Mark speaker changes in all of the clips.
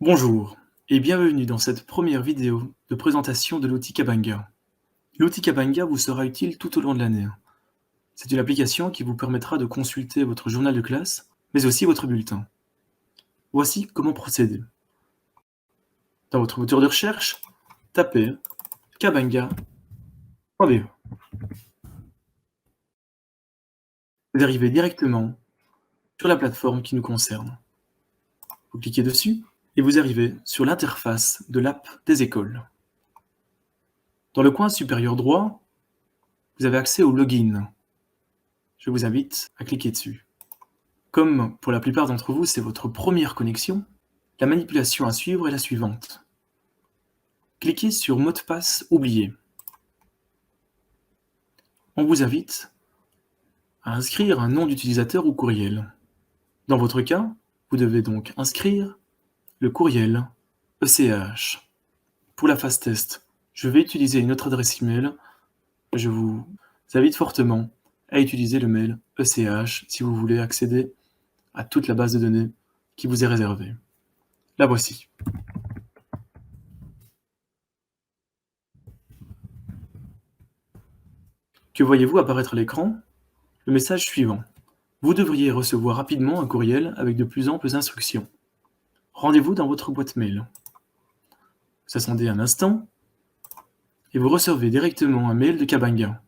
Speaker 1: Bonjour et bienvenue dans cette première vidéo de présentation de l'outil Kabanga. L'outil Kabanga vous sera utile tout au long de l'année. C'est une application qui vous permettra de consulter votre journal de classe, mais aussi votre bulletin. Voici comment procéder. Dans votre moteur de recherche, tapez kabanga.be. Vous arrivez directement sur la plateforme qui nous concerne. Vous cliquez dessus et vous arrivez sur l'interface de l'app des écoles. Dans le coin supérieur droit, vous avez accès au login. Je vous invite à cliquer dessus. Comme pour la plupart d'entre vous, c'est votre première connexion, la manipulation à suivre est la suivante. Cliquez sur mot de passe oublié. On vous invite à inscrire un nom d'utilisateur ou courriel. Dans votre cas, vous devez donc inscrire le courriel ECH. Pour la phase test, je vais utiliser une autre adresse email. Je vous invite fortement à utiliser le mail ECH si vous voulez accéder à toute la base de données qui vous est réservée. La voici. Que voyez-vous apparaître à l'écran? Le message suivant. Vous devriez recevoir rapidement un courriel avec de plus amples instructions. Rendez-vous dans votre boîte mail. Vous attendez un instant et vous recevez directement un mail de Kabanga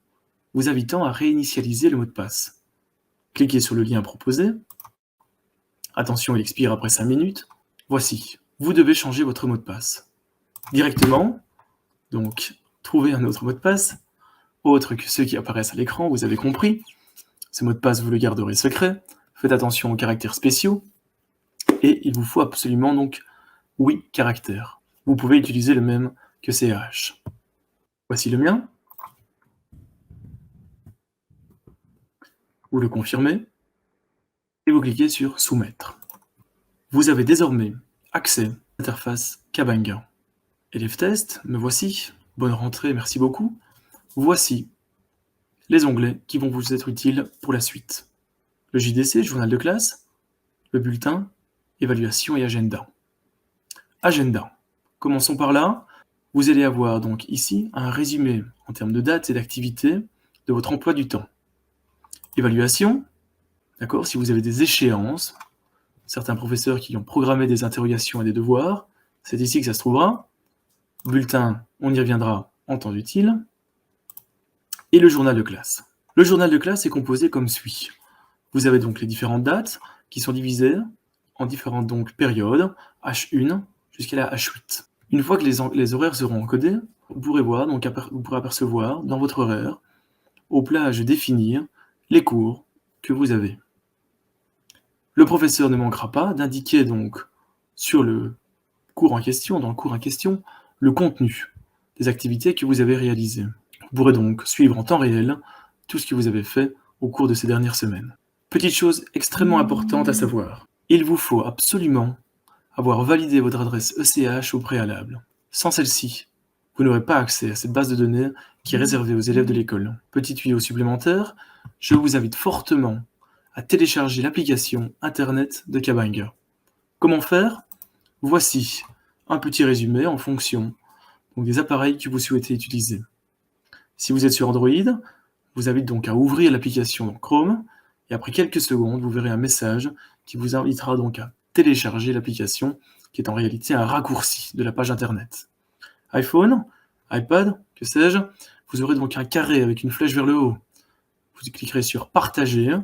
Speaker 1: vous invitant à réinitialiser le mot de passe. Cliquez sur le lien proposé. Attention, il expire après 5 minutes. Voici, vous devez changer votre mot de passe. Directement, donc, trouvez un autre mot de passe, autre que ceux qui apparaissent à l'écran, vous avez compris. Ce mot de passe, vous le garderez secret. Faites attention aux caractères spéciaux. Et il vous faut absolument donc 8 caractères. Vous pouvez utiliser le même que CH. Voici le mien. Vous le confirmez et vous cliquez sur Soumettre. Vous avez désormais accès à l'interface Kabanga. Élève test, me voici. Bonne rentrée, merci beaucoup. Voici les onglets qui vont vous être utiles pour la suite. Le JDC, journal de classe, le bulletin, évaluation et agenda. Agenda. Commençons par là. Vous allez avoir donc ici un résumé en termes de dates et d'activités de votre emploi du temps. Évaluation, d'accord, si vous avez des échéances, certains professeurs qui ont programmé des interrogations et des devoirs, c'est ici que ça se trouvera. Bulletin, on y reviendra en temps utile. Et le journal de classe. Le journal de classe est composé comme suit. Vous avez donc les différentes dates qui sont divisées en différentes donc, périodes, H1 jusqu'à la H8. Une fois que les horaires seront encodés, vous pourrez apercevoir dans votre horaire, aux plages définir, les cours que vous avez. Le professeur ne manquera pas d'indiquer donc sur le cours en question, dans le cours en question, le contenu des activités que vous avez réalisées. Vous pourrez donc suivre en temps réel tout ce que vous avez fait au cours de ces dernières semaines. Petite chose extrêmement importante à savoir, il vous faut absolument avoir validé votre adresse ECH au préalable. Sans celle-ci, vous n'aurez pas accès à cette base de données qui est réservée aux élèves de l'école. Petit tuyau supplémentaire, je vous invite fortement à télécharger l'application Internet de Kabanga. Comment faire? Voici un petit résumé en fonction donc, des appareils que vous souhaitez utiliser. Si vous êtes sur Android, je vous invite donc à ouvrir l'application dans Chrome et après quelques secondes, vous verrez un message qui vous invitera donc à télécharger l'application qui est en réalité un raccourci de la page Internet. iPhone, iPad, que sais-je, vous aurez donc un carré avec une flèche vers le haut. Vous cliquerez sur Partager,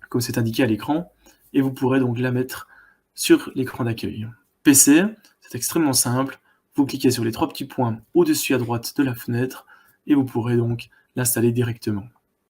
Speaker 1: comme c'est indiqué à l'écran, et vous pourrez donc la mettre sur l'écran d'accueil. PC, c'est extrêmement simple. Vous cliquez sur les 3 petits points au-dessus à droite de la fenêtre et vous pourrez donc l'installer directement.